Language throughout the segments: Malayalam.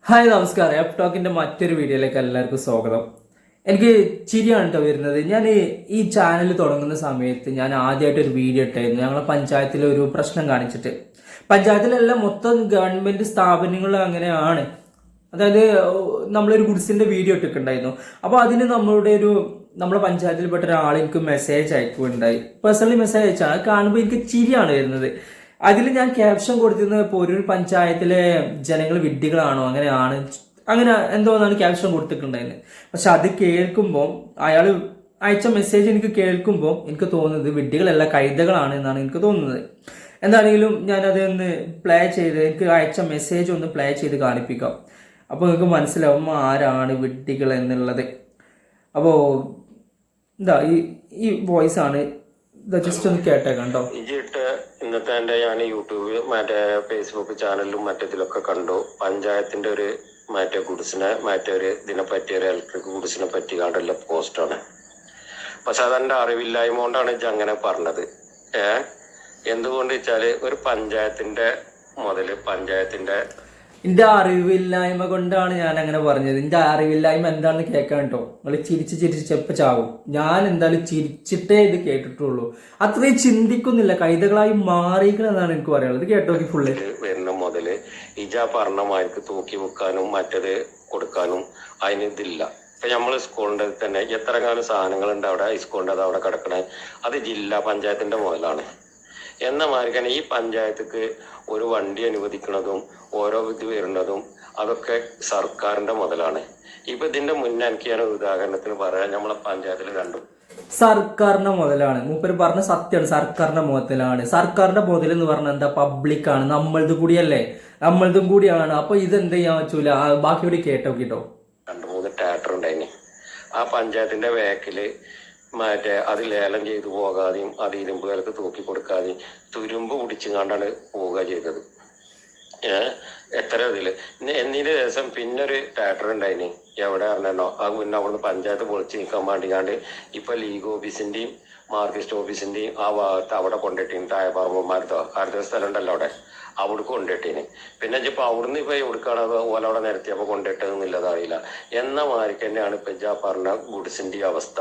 ഹായ് നമസ്കാരം. ആപ്പ് ടോക്കിന്റെ മറ്റൊരു വീഡിയോയിലേക്ക് എല്ലാവർക്കും സ്വാഗതം. എനിക്ക് ചിരിയാണ് കേട്ടോ വരുന്നത്. ഞാൻ ഈ ചാനൽ തുടങ്ങുന്ന സമയത്ത് ഞാൻ ആദ്യമായിട്ട് ഒരു വീഡിയോ ഇട്ടായിരുന്നു. ഞങ്ങളെ പഞ്ചായത്തിലെ ഒരു പ്രശ്നം കാണിച്ചിട്ട്. പഞ്ചായത്തിലെല്ലാം മൊത്തം ഗവൺമെന്റ് സ്ഥാപനങ്ങൾ അങ്ങനെയാണ്. അതായത് നമ്മളൊരു ഗുഡ്സിന്റെ വീഡിയോ ഇട്ടിട്ടുണ്ടായിരുന്നു. അപ്പോൾ അതിന് നമ്മളെ പഞ്ചായത്തിൽപ്പെട്ട ഒരാൾ എനിക്ക് മെസ്സേജ് അയക്കുകയുണ്ടായി. പേഴ്സണലി മെസ്സേജ് അയച്ചാണ്. കാണുമ്പോൾ എനിക്ക് ചിരിയാണ് വരുന്നത്. അതിൽ ഞാൻ ക്യാപ്ഷൻ കൊടുത്തിരുന്നത് ഇപ്പോൾ ഒരു പഞ്ചായത്തിലെ ജനങ്ങൾ വിഡ്ഢികളാണോ അങ്ങനെ എന്തോന്നാണ് ക്യാപ്ഷൻ കൊടുത്തിട്ടുണ്ടായിരുന്നത്. പക്ഷെ അത് കേൾക്കുമ്പോൾ അയാൾ അയച്ച മെസ്സേജ് എനിക്ക് കേൾക്കുമ്പോൾ എനിക്ക് തോന്നുന്നത് വിഡ്ഢികളല്ല കഴുതകളാണ് എന്നാണ് എനിക്ക് തോന്നുന്നത്. എന്താണെങ്കിലും ഞാനത് ഒന്ന് പ്ലേ ചെയ്ത് എനിക്ക് അയച്ച മെസ്സേജ് ഒന്ന് പ്ലേ ചെയ്ത് കാണിപ്പിക്കാം. അപ്പോൾ നിങ്ങൾക്ക് മനസ്സിലാവും ആരാണ് വിഡ്ഢികൾ എന്നുള്ളത്. അപ്പോൾ എന്താ ഈ വോയിസ് ആണ്, ജസ്റ്റ് ഒന്ന് കേട്ടേക്കാം കേട്ടോ. ഇന്നത്തെ ഞാൻ യൂട്യൂബ് ഫേസ്ബുക്ക് ചാനലിലും മറ്റേതിലൊക്കെ കണ്ടു. പഞ്ചായത്തിന്റെ ഒരു ഒരു ഇതിനെപ്പറ്റി ഒരു ഇലക്ട്രിക് ഗുഡ്സിനെ പറ്റി കണ്ടുള്ള പോസ്റ്റാണ്. പക്ഷെ അതെന്റെ അറിവില്ലായ്മ കൊണ്ടാണ് ഇത് അങ്ങനെ പറഞ്ഞത്. എന്തുകൊണ്ട് വെച്ചാല് ഒരു പഞ്ചായത്തിന്റെ എന്റെ അറിവില്ലായ്മ കൊണ്ടാണ് ഞാൻ അങ്ങനെ പറഞ്ഞത്. എന്റെ അറിവില്ലായ്മ എന്താണെന്ന് കേൾക്കാൻ കേട്ടോ. നിങ്ങൾ ചിരിച്ച് ചെപ്പ ചാവും. ഞാൻ എന്തായാലും ചിരിച്ചിട്ടേ ഇത് കേട്ടിട്ടുള്ളൂ. അത്രയും ചിന്തിക്കുന്നില്ല, കൈതകളായി മാറിയിരിക്കണെന്നാണ് എനിക്ക് പറയാനുള്ളത്. കേട്ടോ ഫുള്ള് വരുന്ന മുതല് പറഞ്ഞമാർക്ക് തൂക്കി വെക്കാനും മറ്റത് കൊടുക്കാനും അതിന് ഇതില്ല. ഇപ്പൊ നമ്മള് സ്കൂളിന്റെ തന്നെ എത്ര കാലം സാധനങ്ങളുണ്ട് അവിടെ, സ്കൂളിന്റെ അവിടെ കിടക്കണേ, അത് ജില്ലാ പഞ്ചായത്തിന്റെ മുതലാണ്. എന്ന മാർക്കാണ് ഈ പഞ്ചായത്തുക്ക് ഒരു വണ്ടി അനുവദിക്കുന്നതും ഓരോ ഇത് വരുന്നതും അതൊക്കെ സർക്കാരിന്റെ മുതലാണ്. ഇപ്പൊ ഇതിന്റെ മുന്നേ എനിക്ക് ഞാൻ ഉദാഹരണത്തിന് പറയാം. നമ്മളെ പഞ്ചായത്തിൽ കണ്ടു സർക്കാരിന്റെ മുതലാണ്. മൂപ്പര് പറഞ്ഞ സത്യമാണ്. സർക്കാരിന്റെ മുതലാണ്. സർക്കാരിന്റെ മുതൽ എന്ന് പറഞ്ഞാൽ എന്താ, പബ്ലിക്കാണ്, നമ്മളതും കൂടിയാണ്. അപ്പൊ ഇതെന്ത് ചെയ്യാൻ പറ്റൂല. ബാക്കിയോട് കേട്ടോ. 2-3 തിയേറ്റർ ഉണ്ടായിന് ആ പഞ്ചായത്തിന്റെ വേക്കില്. അത് ലേലം ചെയ്തു പോകാതെയും അത് ഇരുമ്പ് വിലക്ക് തൂക്കി കൊടുക്കാതെയും തുരുമ്പ് പിടിച്ചുകൊണ്ടാണ് പോവുക ചെയ്തത്. എത്ര ഇതില് എന്നീന്റെ ദിവസം പിന്നൊരു തിയേറ്റർ ഉണ്ടായിന്. എവിടെ അറിഞ്ഞോ? അത് പിന്നെ അവിടുന്ന് പഞ്ചായത്ത് പൊളിച്ച് നിൽക്കാൻ വേണ്ടിക്കാണ്ട് ഇപ്പൊ ലീഗ് ഓഫീസിന്റെയും മാർക്സിസ്റ്റ് ഓഫീസിന്റെയും ആ ഭാഗത്ത് അവിടെ കൊണ്ടിട്ടീന്. താഴെപ്പറമ്പന്മാരത്തോ ആരുടെ സ്ഥലം ഉണ്ടല്ലോ അവിടെ കൊണ്ടിട്ടീന്. പിന്നെ ഇപ്പൊ അവിടുന്ന് ഇപ്പൊ എവിടുക്കാണ് ഓല അവിടെ നിരത്തിയപ്പോ കൊണ്ടിട്ടതെന്നുള്ളത് അറിയില്ല. എന്ന മാതിരിക്ക് തന്നെയാണ് ഇപ്പൊ പറഞ്ഞ ഗുഡ്സിന്റെ അവസ്ഥ.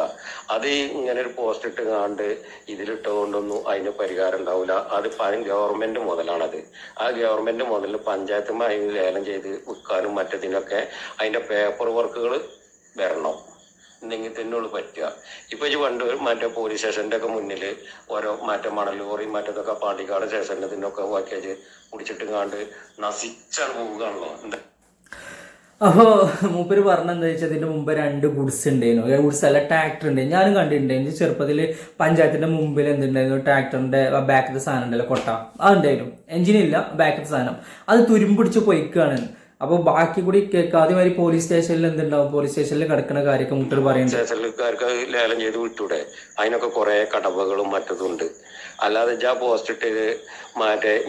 അത് ഇങ്ങനെ ഒരു പോസ്റ്റ് ഇട്ട് കാണ്ട് ഇതിലിട്ടുകൊണ്ടൊന്നും അതിന് പരിഹാരം ഉണ്ടാവില്ല. അത് ഗവൺമെന്റ് മുതലാണത്. ആ ഗവൺമെന്റ് മുതലിൽ പഞ്ചായത്തുമായി ലേലം ചെയ്ത് വിൽക്കാനും മറ്റതിനൊക്കെ അതിന്റെ പേപ്പർ വർക്കുകൾ വരണം. എന്തെങ്കിൽ തന്നെയുള്ളു പറ്റുക. ഇപ്പൊ പണ്ട് പോലീസ് സ്റ്റേഷന്റെ ഒക്കെ മുന്നിൽ ഓരോ മണൽ ലോറി മറ്റതൊക്കെ പാണ്ടിക്കാട് സ്റ്റേഷന്റെ ഇതിനൊക്കെ വാക്കിയത് കുടിച്ചിട്ട് കാണ്ട് നശിച്ചാണ് പോവുകയാണല്ലോ. അപ്പോ മൂപ്പര് പറഞ്ഞെന്താ വെച്ചാൽ ഇതിന്റെ മുമ്പ് 2 ഗുഡ്സ് ഉണ്ടായിരുന്നു. ഗുഡ്സ് അല്ല, ട്രാക്ടർ ഉണ്ട്. ഞാനും കണ്ടിട്ടുണ്ടായിരുന്നു. ചെറുപ്പത്തില് പഞ്ചായത്തിന്റെ മുമ്പിൽ എന്തുണ്ടായിരുന്നു, ട്രാക്ടറിന്റെ ബാക്കത്തെ സാധനം ഉണ്ടല്ലോ, കൊട്ട, അതുണ്ടായിരുന്നു. എഞ്ചിനില്ല, ബാക്കത്തെ സാധനം. അത് തുരുമ്പിടിച്ച് പൊയ്ക്കുകയാണ്. അപ്പൊ ബാക്കി കൂടി കേൾക്കാതെ മാതിരി പോലീസ് സ്റ്റേഷനിൽ എന്തുണ്ടാവും, പോലീസ് സ്റ്റേഷനിൽ കിടക്കുന്ന കാര്യമൊക്കെ മുട്ടർ പറയുന്നത്. സ്റ്റേഷനിൽക്കാർക്ക് ലേലം ചെയ്ത് വിട്ടൂടെ? അതിനൊക്കെ കുറെ കടമ്പകളും മറ്റതും ഉണ്ട്. അല്ലാതെ പോസ്റ്റ് ഇട്ട്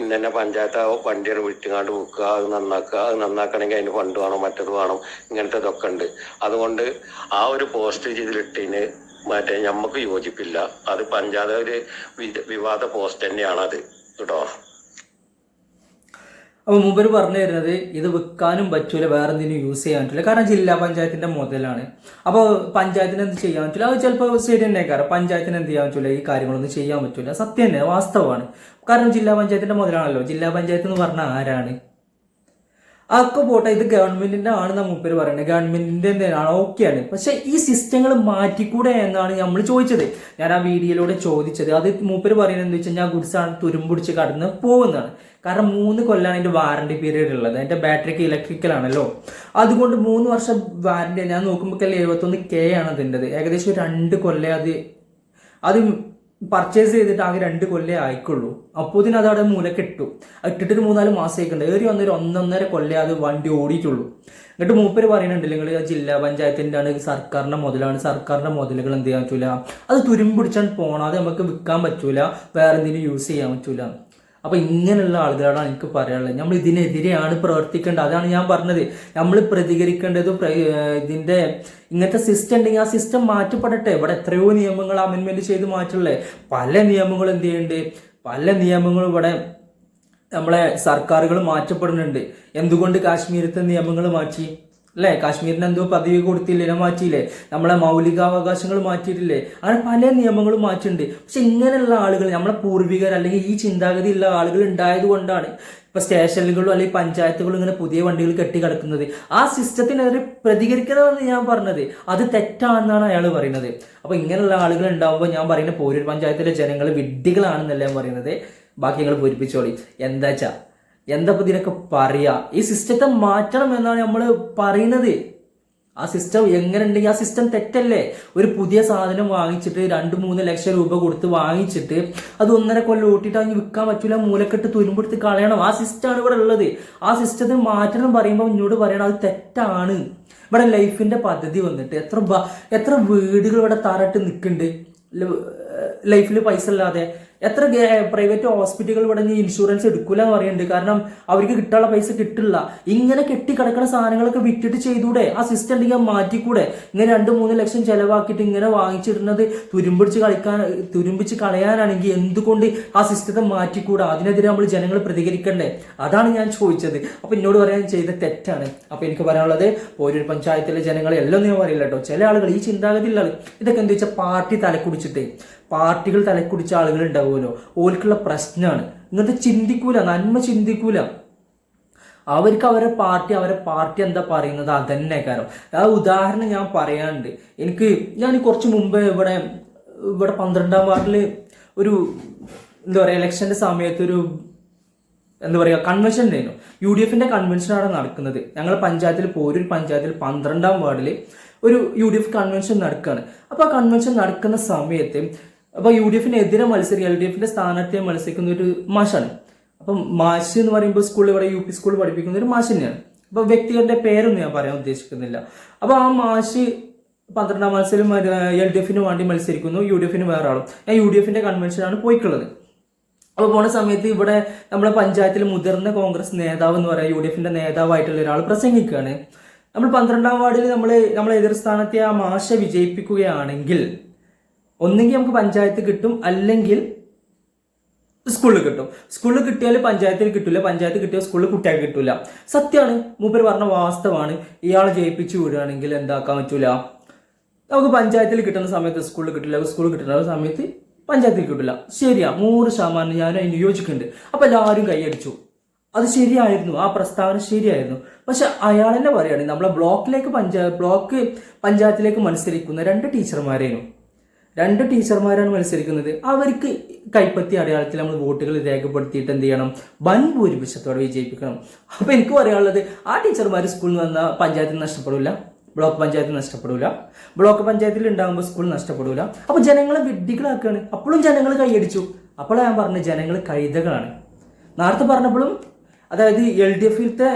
ഇന്നെ പഞ്ചായത്ത് വണ്ടിയാണ് വിട്ടുകാണ്ട് വെക്കുക, അത് നന്നാക്കണമെങ്കിൽ അതിന് ഫണ്ട് വേണം, മറ്റത് വേണം, ഇങ്ങനത്തെ ഇതൊക്കെ ഉണ്ട്. അതുകൊണ്ട് ആ ഒരു പോസ്റ്റ് ചെയ്തിലിട്ടതിന് ഞമ്മക്ക് യോജിപ്പില്ല. അത് പഞ്ചായത്ത് ഒരു വിവാദ പോസ്റ്റ് തന്നെയാണ് അത് കേട്ടോ. അപ്പോൾ മൂപ്പര് പറഞ്ഞു തരുന്നത് ഇത് വിൽക്കാനും പറ്റൂല, വേറെ എന്തിനും യൂസ് ചെയ്യാൻ പറ്റില്ല, കാരണം ജില്ലാ പഞ്ചായത്തിന്റെ മുതലാണ്. അപ്പോൾ പഞ്ചായത്തിന് എന്ത് ചെയ്യാൻ പറ്റില്ല? അത് ചിലപ്പോൾ ശരി തന്നെ. കാരണം പഞ്ചായത്തിന് എന്ത് ചെയ്യാൻ പറ്റില്ല, ഈ കാര്യങ്ങളൊന്നും ചെയ്യാൻ പറ്റില്ല. സത്യം തന്നെ, വാസ്തവമാണ്. കാരണം ജില്ലാ പഞ്ചായത്തിന്റെ മുതലാണല്ലോ. ജില്ലാ പഞ്ചായത്ത് എന്ന് പറഞ്ഞാൽ ആരാണ്? അതൊക്കെ പോട്ടെ, ഇത് ഗവൺമെന്റിന്റെ ആണെന്നാ മൂപ്പര് പറയുന്നത്. ഗവൺമെന്റിന്റെ എന്തിനാണ്, ഓക്കെയാണ്. പക്ഷെ ഈ സിസ്റ്റങ്ങൾ മാറ്റിക്കൂടെ എന്നാണ് നമ്മൾ ചോദിച്ചത്. ഞാൻ ആ വീഡിയോയിലൂടെ ചോദിച്ചത്. അത് മൂപ്പര് പറയുന്നത് എന്താ വെച്ചാൽ, ഞാൻ ഗുഡ്സാണ് തുരുമ്പിടിച്ച് കടന്ന് പോകുന്നതാണ്. കാരണം 3 കൊല്ലാണ് അതിന്റെ വാറണ്ടി പീരീഡ് ഉള്ളത്. അതിന്റെ ബാറ്ററിക്ക് ഇലക്ട്രിക്കൽ ആണല്ലോ. അതുകൊണ്ട് 3 വർഷം വാറണ്ടി. ഞാൻ നോക്കുമ്പോൾ 71K ആണ് അതിൻ്റെത്. ഏകദേശം 2 കൊല്ലം അത് പർച്ചേസ് ചെയ്തിട്ട് ആകെ 2 കൊല്ലം ആയിക്കുള്ളൂ. അപ്പോൾ അത് അവിടെ മൂലക്കിട്ടു. ഇട്ടിട്ട് 3-4 മാസമൊക്കെ ഏറി വന്നൊരു 1.5 കൊല്ലം അത് വണ്ടി ഓടിയിട്ടുള്ളൂ. എന്നിട്ട് മൂപ്പര് പറയുന്നുണ്ട്, നിങ്ങൾ ജില്ലാ പഞ്ചായത്തിന്റെ ആണ്, സർക്കാരിന്റെ മുതലാണ്, സർക്കാരിന്റെ മുതലുകൾ എന്ത് ചെയ്യാൻ പറ്റൂല, അത് തുരുമ്പിടിച്ചാൽ പോകണം, അത് നമുക്ക് വിൽക്കാൻ പറ്റൂല, വേറെ എന്തെങ്കിലും യൂസ് ചെയ്യാൻ പറ്റൂല. അപ്പൊ ഇങ്ങനെയുള്ള ആളുകളാണ് എനിക്ക് പറയാനുള്ളത്. നമ്മൾ ഇതിനെതിരെയാണ് പ്രവർത്തിക്കേണ്ടത്. അതാണ് ഞാൻ പറഞ്ഞത്. നമ്മൾ പ്രതികരിക്കേണ്ടതും ഇതിന്റെ ഇങ്ങനത്തെ സിസ്റ്റം ഉണ്ടെങ്കിൽ ആ സിസ്റ്റം മാറ്റപ്പെടട്ടെ. ഇവിടെ എത്രയോ നിയമങ്ങൾ അമെൻമെന്റ് ചെയ്ത് മാറ്റുള്ളേ. പല നിയമങ്ങളും എന്ത് ചെയ്യുന്നുണ്ട്, പല നിയമങ്ങളും ഇവിടെ നമ്മളെ സർക്കാരുകൾ മാറ്റപ്പെടുന്നുണ്ട്. എന്തുകൊണ്ട് കാശ്മീരത്തെ നിയമങ്ങൾ മാറ്റി അല്ലേ? കാശ്മീരിന് എന്തോ പദവി കൊടുത്തില്ലേ, മാറ്റിയില്ലേ? നമ്മളെ മൗലികാവകാശങ്ങൾ മാറ്റിയിട്ടില്ലേ? അങ്ങനെ പല നിയമങ്ങളും മാറ്റിയിട്ടുണ്ട്. പക്ഷെ ഇങ്ങനെയുള്ള ആളുകൾ, നമ്മളെ പൂർവികർ അല്ലെങ്കിൽ ഈ ചിന്താഗതി ഉള്ള ആളുകൾ ഉണ്ടായത് കൊണ്ടാണ് ഇപ്പൊ സ്റ്റേഷനുകളും അല്ലെങ്കിൽ പഞ്ചായത്തുകളും ഇങ്ങനെ പുതിയ വണ്ടികൾ കെട്ടിക്കിടക്കുന്നത്. ആ സിസ്റ്റത്തിനെതിരെ പ്രതികരിക്കണമെന്ന് ഞാൻ പറഞ്ഞത് അത് തെറ്റാണെന്നാണ് അയാൾ പറയുന്നത്. അപ്പൊ ഇങ്ങനെയുള്ള ആളുകൾ ഉണ്ടാവുമ്പോൾ ഞാൻ പറയുന്നത് പോരൂർ പഞ്ചായത്തിലെ ജനങ്ങൾ വിഡ്ഢികളാണെന്നല്ല ഞാൻ പറയുന്നത്. ബാക്കി നിങ്ങൾ പൂരിപ്പിച്ചോളി. എന്താ ഇതിനൊക്കെ പറയാ? ഈ സിസ്റ്റത്തെ മാറ്റണം എന്നാണ് നമ്മൾ പറയുന്നത്. ആ സിസ്റ്റം എങ്ങനെ ഉണ്ടെങ്കിൽ ആ സിസ്റ്റം തെറ്റല്ലേ? ഒരു പുതിയ സാധനം വാങ്ങിച്ചിട്ട് 2-3 ലക്ഷം രൂപ കൊടുത്ത് വാങ്ങിച്ചിട്ട് അത് 1.5 കൊല്ലം ഓട്ടിട്ട് അങ്ങ് വിൽക്കാൻ പറ്റൂല, മൂലക്കെട്ട് തുരുമ്പെടുത്ത് കളയണം. ആ സിസ്റ്റമാണ് ഇവിടെ ഉള്ളത്. ആ സിസ്റ്റത്തിന് മാറ്റണം പറയുമ്പോൾ എന്നോട് പറയണം അത് തെറ്റാണ്. ഇവിടെ ലൈഫിന്റെ പദ്ധതി വന്നിട്ട് എത്ര വീടുകൾ ഇവിടെ തറട്ട് നിൽക്കുന്നുണ്ട് ലൈഫിൽ പൈസ ഇല്ലാതെ. എത്ര പ്രൈവറ്റ് ഹോസ്പിറ്റലുകൾ ഇവിടെ ഇൻഷുറൻസ് എടുക്കൂല എന്ന് പറയുന്നുണ്ട്. കാരണം അവർക്ക് കിട്ടാനുള്ള പൈസ കിട്ടില്ല. ഇങ്ങനെ കെട്ടിക്കിടക്കുന്ന സാധനങ്ങളൊക്കെ വിറ്റിട്ട് ചെയ്തൂടെ? ആ സിസ്റ്റം ഉണ്ടെങ്കിൽ മാറ്റിക്കൂടെ? ഇങ്ങനെ 2-3 ലക്ഷം ചെലവാക്കിയിട്ട് ഇങ്ങനെ വാങ്ങിച്ചിടുന്നത് തുരുമ്പിച്ച് കളയാനാണെങ്കിൽ എന്തുകൊണ്ട് ആ സിസ്റ്റത്തെ മാറ്റിക്കൂടാ? അതിനെതിരെ നമ്മൾ ജനങ്ങൾ പ്രതികരിക്കണ്ടേ? അതാണ് ഞാൻ ചോദിച്ചത്. അപ്പൊ എന്നോട് പറയാൻ ചെയ്ത തെറ്റാണ്. അപ്പൊ എനിക്ക് പറയാനുള്ളത് പോരൂർ പഞ്ചായത്തിലെ ജനങ്ങളെ എല്ലാം ഞാൻ പറയില്ല കേട്ടോ. ചില ആളുകൾ ഈ ചിന്താഗതി ഉള്ളത് ഇതൊക്കെ എന്താ വെച്ചാൽ പാർട്ടികൾ തലക്കുടിച്ച ആളുകൾ ഉണ്ടാവുമല്ലോ, ഓൽക്കുള്ള പ്രശ്നമാണ്. ഇങ്ങനത്തെ ചിന്തിക്കൂല, നന്മ ചിന്തിക്കൂല. അവർക്ക് അവരെ പാർട്ടി എന്താ പറയുന്നത് അതന്നെ കാരണം. ആ ഉദാഹരണം ഞാൻ പറയാനുണ്ട്. ഞാൻ കുറച്ച് മുമ്പ് ഇവിടെ 12ാം വാർഡിൽ ഒരു എന്താ പറയുക ഇലക്ഷന്റെ സമയത്ത് ഒരു കൺവെൻഷൻ ഉണ്ടായിരുന്നു. UDF കൺവെൻഷനാണ് നടക്കുന്നത്. ഞങ്ങൾ പോരൂർ പഞ്ചായത്തിൽ 12ാം വാർഡിൽ ഒരു UDF കൺവെൻഷൻ നടക്കുകയാണ്. അപ്പൊ ആ കൺവെൻഷൻ നടക്കുന്ന സമയത്ത് അപ്പൊ UDF-നെതിരെ LDF സ്ഥാനാർത്ഥിയെ മത്സരിക്കുന്ന ഒരു മാഷാണ്. അപ്പം മാഷ് എന്ന് പറയുമ്പോൾ ഇവിടെ UP സ്കൂളിൽ പഠിപ്പിക്കുന്ന ഒരു മാഷ് തന്നെയാണ്. അപ്പൊ വ്യക്തികളുടെ പേരൊന്നും ഞാൻ പറയാൻ ഉദ്ദേശിക്കുന്നില്ല. അപ്പൊ ആ മാഷ് 12ാം വാർഡിലും LDF-ന് വേണ്ടി മത്സരിക്കുന്നു, UDF-ന് വേറെ ആളും. ഞാൻ UDF കൺവെൻഷനാണ് പോയിക്കുള്ളത്. അപ്പോൾ പോണ സമയത്ത് ഇവിടെ നമ്മളെ പഞ്ചായത്തിൽ മുതിർന്ന കോൺഗ്രസ് നേതാവ് എന്ന് പറയാം, UDF നേതാവായിട്ടുള്ള ഒരാൾ പ്രസംഗിക്കുകയാണ്. നമ്മൾ 12ാം വാർഡിൽ നമ്മളെ എതിർ സ്ഥാനത്തെ ആ മാഷ വിജയിപ്പിക്കുകയാണെങ്കിൽ ഒന്നെങ്കിൽ നമുക്ക് പഞ്ചായത്ത് കിട്ടും, അല്ലെങ്കിൽ സ്കൂളിൽ കിട്ടും. സ്കൂളിൽ കിട്ടിയാൽ പഞ്ചായത്തിൽ കിട്ടില്ല, പഞ്ചായത്ത് കിട്ടിയാൽ സ്കൂളിൽ കുട്ടികൾക്ക് കിട്ടില്ല. സത്യമാണ്, മൂപ്പര് പറഞ്ഞ വാസ്തവമാണ്. ഇയാളെ ജയിപ്പിച്ചു വിടുകയാണെങ്കിൽ എന്താക്കാൻ പറ്റൂല, നമുക്ക് പഞ്ചായത്തിൽ കിട്ടുന്ന സമയത്ത് സ്കൂളിൽ കിട്ടില്ല, സ്കൂളിൽ കിട്ടുന്ന സമയത്ത് പഞ്ചായത്തിൽ കിട്ടില്ല. ശരിയാ, 100% ഞാൻ അതിന് യോജിക്കുന്നുണ്ട്. അപ്പൊ എല്ലാവരും കൈയടിച്ചു. അത് ശരിയായിരുന്നു, ആ പ്രസ്താവന ശരിയായിരുന്നു. പക്ഷെ അയാൾ തന്നെ പറയുകയാണെങ്കിൽ നമ്മളെ ബ്ലോക്ക് പഞ്ചായത്തിലേക്ക് മത്സരിക്കുന്ന 2 ടീച്ചർമാരാണ് മത്സരിക്കുന്നത്. അവർക്ക് കൈപ്പത്തി അടയാളത്തിൽ നമ്മൾ വോട്ടുകൾ രേഖപ്പെടുത്തിയിട്ട് എന്ത് ചെയ്യണം, വൻ ഭൂരിപക്ഷത്തോടെ വിജയിപ്പിക്കണം. അപ്പൊ എനിക്ക് പറയാനുള്ളത്, ആ ടീച്ചർമാർ സ്കൂളിൽ നിന്ന് വന്നാൽ പഞ്ചായത്തിന് നഷ്ടപ്പെടില്ല, ബ്ലോക്ക് പഞ്ചായത്തിന് നഷ്ടപ്പെടില്ല, ബ്ലോക്ക് പഞ്ചായത്തിൽ ഉണ്ടാകുമ്പോൾ സ്കൂൾ നഷ്ടപ്പെടില്ല. അപ്പൊ ജനങ്ങളെ വിഡ്ഢികളാക്കുകയാണ്. അപ്പോഴും ജനങ്ങൾ കൈയടിച്ചു. അപ്പോഴാണ് ഞാൻ പറഞ്ഞത് ജനങ്ങൾ കഴുതകളാണ്. നേരത്തെ പറഞ്ഞപ്പോഴും അതായത് LDF-ത്തെ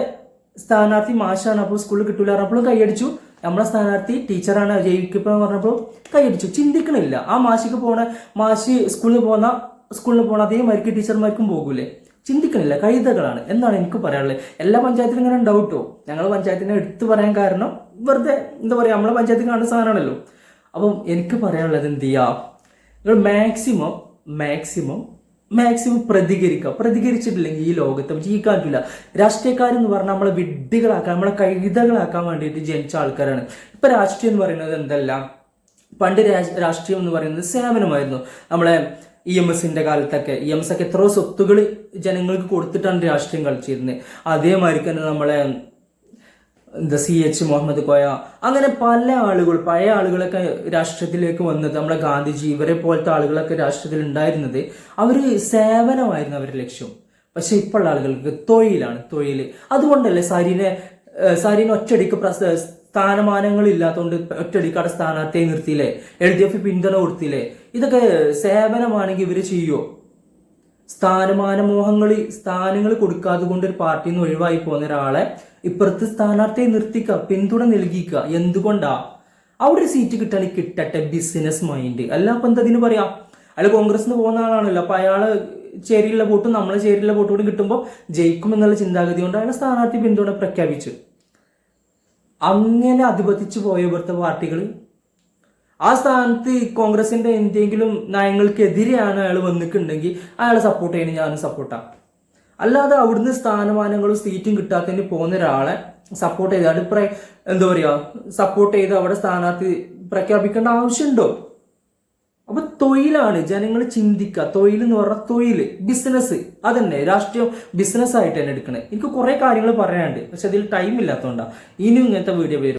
സ്ഥാനാർത്ഥി മാഷാണ്, അപ്പോൾ സ്കൂളിൽ കിട്ടൂല പറഞ്ഞപ്പോഴും കൈയടിച്ചു. നമ്മളെ സ്ഥാനാർത്ഥി ടീച്ചറാണ് ജയിക്കപ്പെന്ന് പറഞ്ഞപ്പോൾ കൈയടിച്ചു. ചിന്തിക്കണില്ല. ആ മാഷ് സ്കൂളിൽ പോണ അതേമാതിരിക്ക് ടീച്ചർമാർക്കും പോകൂലേ? ചിന്തിക്കണില്ല, കഴുതകളാണ് എന്നാണ് എനിക്ക് പറയാനുള്ളത്. എല്ലാ പഞ്ചായത്തിലും ഇങ്ങനെ ഉണ്ടാവും കേട്ടോ. ഞങ്ങൾ പഞ്ചായത്തിനെ എടുത്തു പറയാൻ കാരണം വെറുതെ എന്താ പറയുക, നമ്മളെ പഞ്ചായത്തിൽ കാണുന്ന സാധനമാണല്ലോ. അപ്പം എനിക്ക് പറയാനുള്ളത് എന്ത് ചെയ്യുക, നിങ്ങൾ മാക്സിമം പ്രതികരിച്ചിട്ടില്ലെങ്കിൽ ഈ ലോകത്ത് ജീവിക്കാൻ പറ്റില്ല. രാഷ്ട്രീയക്കാരെന്ന് പറഞ്ഞാൽ നമ്മളെ വിഡ്ഢികളാക്കാൻ, നമ്മളെ കഴുതകളാക്കാൻ വേണ്ടിയിട്ട് ജനിച്ച ആൾക്കാരാണ്. ഇപ്പൊ രാഷ്ട്രീയം എന്ന് പറയുന്നത് എന്തല്ല, പണ്ട് രാഷ്ട്രീയം എന്ന് പറയുന്നത് സേവനമായിരുന്നു. നമ്മളെ EMS-ന്റെ കാലത്തൊക്കെ EMS ഒക്കെ എത്രയോ സ്വത്തുകൾ ജനങ്ങൾക്ക് കൊടുത്തിട്ടാണ് രാഷ്ട്രീയം കളിച്ചിരുന്നത്. അതേമാതിരി തന്നെ നമ്മളെ CH മുഹമ്മദ് കോയ, അങ്ങനെ പഴയ ആളുകളൊക്കെ രാഷ്ട്രീയത്തിലേക്ക് വന്നത്, നമ്മളെ ഗാന്ധിജി ഇവരെ പോലത്തെ ആളുകളൊക്കെ രാഷ്ട്രീയത്തിൽ ഉണ്ടായിരുന്നത് അവര് സേവനമായിരുന്നു അവരുടെ ലക്ഷ്യം. പക്ഷെ ഇപ്പോഴുള്ള ആളുകൾക്ക് തൊഴിൽ. അതുകൊണ്ടല്ലേ സാരിനെ ഒറ്റയടിക്ക് സ്ഥാനമാനങ്ങൾ ഇല്ലാത്തതുകൊണ്ട് ഒറ്റയടിക്ക് അവിടെ സ്ഥാനാർത്ഥിയെ നിർത്തിയില്ലേ, LDF പിന്തുണ കൊടുത്തില്ലേ? ഇതൊക്കെ സേവനമാണെങ്കിൽ ഇവര് ചെയ്യോ? സ്ഥാനങ്ങൾ കൊടുക്കാതെ കൊണ്ട് ഒരു പാർട്ടിയിൽ നിന്ന് ഒഴിവായി പോകുന്ന ഒരാളെ ഇപ്പുറത്ത് സ്ഥാനാർത്ഥിയെ നിർത്തിക്കുക, പിന്തുണ നൽകിക്കുക. എന്തുകൊണ്ടാ? അവിടെ ഒരു സീറ്റ് കിട്ടണമെങ്കിൽ കിട്ടട്ടെ, ബിസിനസ് മൈൻഡ്. അല്ല അപ്പൊ എന്തതിന് പറയാം, അയാൾ കോൺഗ്രസിന് പോകുന്ന ആളാണല്ലോ, അപ്പൊ അയാള് ചേരിയുള്ള വോട്ടും നമ്മളെ ചേരിയുള്ള വോട്ടും കൂടി കിട്ടുമ്പോൾ ജയിക്കും എന്നുള്ള ചിന്താഗതി കൊണ്ട് അയാൾ സ്ഥാനാർത്ഥി പിന്തുണ പ്രഖ്യാപിച്ചു. അങ്ങനെ അധിപതിച്ചു പോയ ഇവിടുത്തെ പാർട്ടികൾ ആ സ്ഥാനത്ത് കോൺഗ്രസിന്റെ എന്തെങ്കിലും നയങ്ങൾക്കെതിരെയാണ് അയാൾ വന്നിട്ടുണ്ടെങ്കിൽ അയാളെ സപ്പോർട്ട് ചെയ്യണം, ഞാനും സപ്പോർട്ടാണ്. അല്ലാതെ അവിടുന്ന് സ്ഥാനമാനങ്ങളും സീറ്റും കിട്ടാത്തതിന് പോകുന്ന ഒരാളെ സപ്പോർട്ട് ചെയ്താണ്ട് എന്താ പറയുക സപ്പോർട്ട് ചെയ്ത് അവിടെ സ്ഥാനാർത്ഥി പ്രഖ്യാപിക്കേണ്ട ആവശ്യമുണ്ടോ? അപ്പൊ തൊഴിലാണ്, ജനങ്ങൾ ചിന്തിക്കുക. തൊഴിൽ എന്ന് പറഞ്ഞാൽ തൊഴിൽ, ബിസിനസ്, അതന്നെ രാഷ്ട്രീയം ബിസിനസ് ആയിട്ട് തന്നെ എടുക്കണേ. എനിക്ക് കുറെ കാര്യങ്ങൾ പറയാനുണ്ട്, പക്ഷെ അതിൽ ടൈം ഇല്ലാത്തതുകൊണ്ടാണ്. ഇനിയും ഇങ്ങനത്തെ വീഡിയോ വരും.